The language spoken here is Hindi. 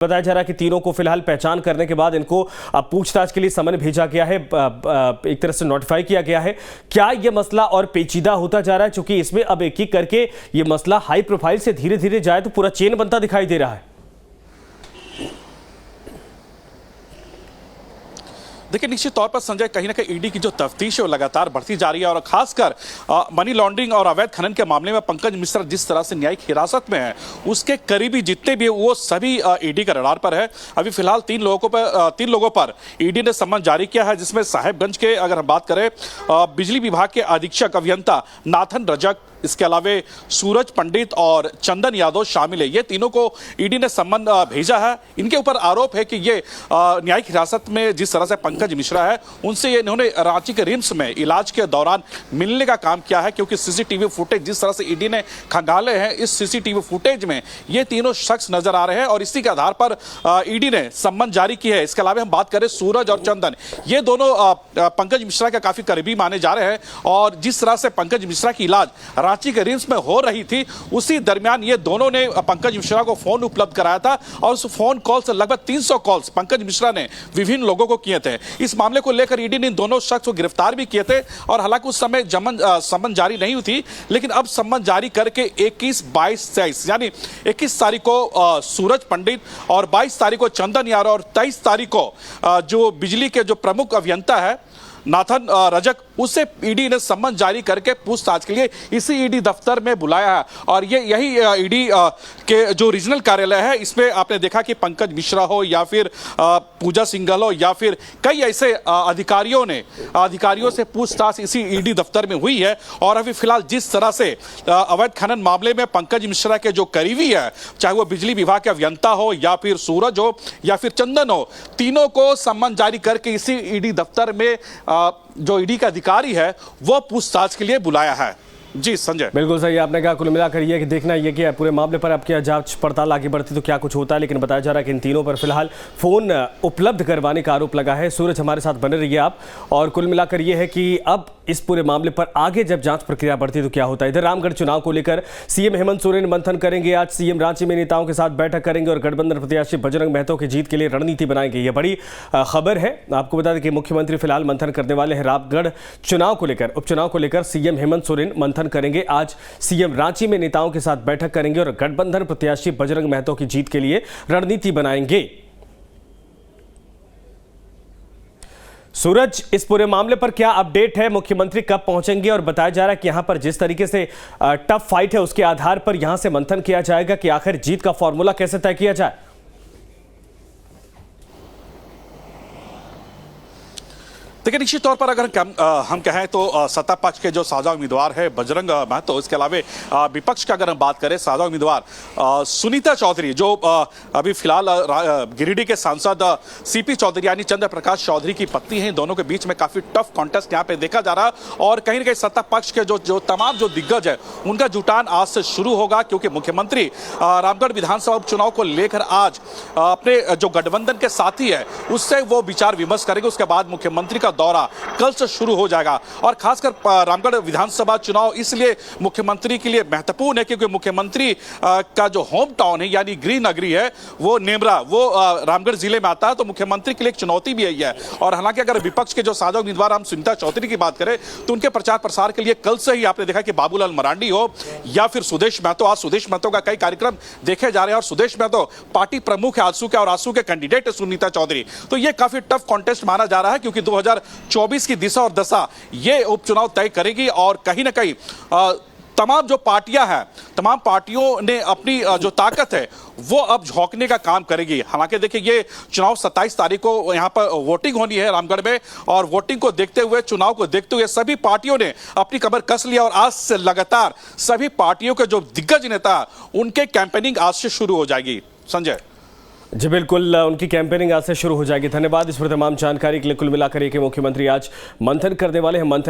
बताया जा रहा है कि तीनों को फिलहाल पहचान करने के बाद इनको अब पूछताछ के लिए समन भेजा गया है, एक तरह से नोटिफाई किया गया है। क्या यह मसला और पेचीदा होता जा रहा है, क्योंकि इसमें अब एक एक करके यह मसला हाई प्रोफाइल से धीरे धीरे जाए तो पूरा चेन बनता दिखाई दे रहा है। देखिए, निश्चित तौर पर संजय, कहीं ना कहीं ईडी की जो तफ्तीश है वो लगातार बढ़ती जा रही है और खासकर मनी लॉन्ड्रिंग और अवैध खनन के मामले में पंकज मिश्रा जिस तरह से न्यायिक हिरासत में है, उसके करीबी जितने भी वो सभी ईडी के रडार पर है। अभी फिलहाल तीन लोगों पर ईडी ने सम्मन जारी किया है, जिसमें साहेबगंज के अगर हम बात करें बिजली विभाग के अधीक्षक अभियंता नाथन रजक, इसके अलावा सूरज पंडित और चंदन यादव शामिल है। ये तीनों को ईडी ने सम्मन भेजा है। इनके ऊपर आरोप है कि ये न्यायिक हिरासत में जिस तरह से पंकज मिश्रा है, उनसे इन्होंने रांची के रिम्स में इलाज के दौरान मिलने का काम किया है, क्योंकि सीसीटीवी फुटेज जिस तरह से ईडी ने खंगाले हैं, इस सीसीटीवी फुटेज में ये तीनों शख्स नजर आ रहे हैं और इसी के आधार पर ईडी ने सम्मन जारी की है। इसके अलावा हम बात करें सूरज और चंदन, ये दोनों पंकज मिश्रा के काफी करीबी माने जा रहे हैं और जिस तरह से पंकज मिश्रा की इलाज रांची के रिम्स में हो रही थी, उसी दरमियान ये दोनों ने पंकज मिश्रा को फोन उपलब्ध कराया था और उस फोन कॉल से लगभग 300 कॉल्स पंकज मिश्रा ने विभिन्न लोगों को किए थे। इस मामले को लेकर ईडी ने इन दोनों शख्स को गिरफ्तार भी किए थे और हालांकि उस समय सम्मन जारी नहीं हुई थी, लेकिन अब सम्मन जारी करके 21, 22, 23 यानी 21 तारीख को सूरज पंडित और 22 तारीख को चंदन यादव और 23 तारीख को जो बिजली के जो प्रमुख अभियंता है नाथन रजक, उससे ईडी ने सम्मन जारी करके पूछताछ के लिए इसी ईडी दफ्तर में बुलाया है। और ये यही ईडी के जो रीजनल कार्यालय है, इसमें आपने देखा कि पंकज मिश्रा हो या फिर पूजा सिंघल हो या फिर कई ऐसे अधिकारियों से पूछताछ इसी ईडी दफ्तर में हुई है। और अभी फिलहाल जिस तरह से अवैध खनन मामले में पंकज मिश्रा के जो करीबी है, चाहे वो बिजली विभाग के अभियंता हो या फिर सूरज हो या फिर चंदन हो, तीनों को सम्मन जारी करके इसी ईडी दफ्तर में जो ईडी का अधिकारी है वो पूछताछ के लिए बुलाया है। जी संजय, बिल्कुल सही आपने कहा। कुल मिलाकर ये कि देखना ये कि पूरे मामले पर अब क्या जांच पड़ताल आगे बढ़ती तो क्या कुछ होता है, लेकिन बताया जा रहा है कि इन तीनों पर फिलहाल फोन उपलब्ध करवाने का आरोप लगा है। सूरज, हमारे साथ बने रहिए आप। और कुल मिलाकर ये है कि अब इस पूरे मामले पर आगे जब जांच प्रक्रिया बढ़ती तो क्या होता है। इधर रामगढ़ चुनाव को लेकर सीएम हेमंत सोरेन मंथन करेंगे। आज सीएम रांची में नेताओं के साथ बैठक करेंगे और गठबंधन प्रत्याशी बजरंग महतो की जीत के लिए रणनीति बनाएंगे। यह बड़ी खबर है। आपको बता दें कि मुख्यमंत्री फिलहाल मंथन करने वाले हैं रामगढ़ चुनाव को लेकर। उपचुनाव को लेकर सीएम हेमंत सोरेन मंथन करेंगे। आज सीएम रांची में नेताओं के साथ बैठक करेंगे और गठबंधन प्रत्याशी बजरंग महतो की जीत के लिए रणनीति बनाएंगे। सूरज, इस पूरे मामले पर क्या अपडेट है? मुख्यमंत्री कब पहुंचेंगे? और बताया जा रहा है कि यहां पर जिस तरीके से टफ फाइट है, उसके आधार पर यहां से मंथन किया जाएगा कि आखिर जीत का फॉर्मूला कैसे तय किया जाए। देखिए, निश्चित तौर पर अगर हम कहें तो सत्ता पक्ष के जो साझा उम्मीदवार है बजरंग महतो, इसके अलावा विपक्ष का अगर हम बात करें साझा उम्मीदवार सुनीता चौधरी, जो अभी फिलहाल गिरिडीह के सांसद सीपी चौधरी यानी चंद्र प्रकाश चौधरी की पत्नी है, दोनों के बीच में काफी टफ कॉन्टेस्ट यहाँ पे देखा जा रहा है। और कहीं ना कहीं सत्ता पक्ष के जो तमाम जो दिग्गज है, उनका जुटान आज से शुरू होगा, क्योंकि मुख्यमंत्री रामगढ़ विधानसभा उपचुनाव को लेकर आज अपने जो गठबंधन के साथी है उससे वो विचार विमर्श करेंगे। उसके बाद मुख्यमंत्री का दौरा कल से शुरू हो जाएगा। और खासकर रामगढ़ विधानसभा चुनाव इसलिए मुख्यमंत्री के लिए महत्वपूर्ण है क्योंकि मुख्यमंत्री का जो होम टाउन है यानी गृह नगरी है वो नेमरा, वो रामगढ़ जिले में आता है, तो मुख्यमंत्री के लिए एक चुनौती भी यही है। और हालांकि अगर विपक्ष के जो साझा उम्मीदवार हम सुनीता चौधरी की बात करें तो उनके प्रचार प्रसार के लिए कल से ही आपने देखा कि बाबूलाल मरांडी हो या फिर सुदेश महतो, आज सुदेश महतो का कई कार्यक्रम देखे जा रहे हैं और सुदेश महतो पार्टी प्रमुख है आजसू के और आजसू के कैंडिडेट है सुनीता चौधरी। तो ये काफी टफ कॉन्टेस्ट माना जा रहा है, क्योंकि 2024 की दिशा और दशा ये उपचुनाव तय करेगी। और कहीं ना कहीं तमाम जो पार्टियां हैं, तमाम पार्टियों ने अपनी जो ताकत है वो अब झोंकने का काम करेगी। हालांकि देखिए, ये चुनाव 27 तारीख को यहाँ पर वोटिंग होनी है रामगढ़ में और वोटिंग को देखते हुए, चुनाव को देखते हुए सभी पार्टियों ने अपनी कमर कस लिया और आज से लगातार सभी पार्टियों के जो दिग्गज नेता उनके कैंपेनिंग आज से शुरू हो जाएगी। संजय जी बिल्कुल, उनकी कैंपेनिंग आज से शुरू हो जाएगी। धन्यवाद इस पर तमाम जानकारी के लिए। कुल मिलाकर ये कि मुख्यमंत्री आज मंथन करने वाले हैं। मंथन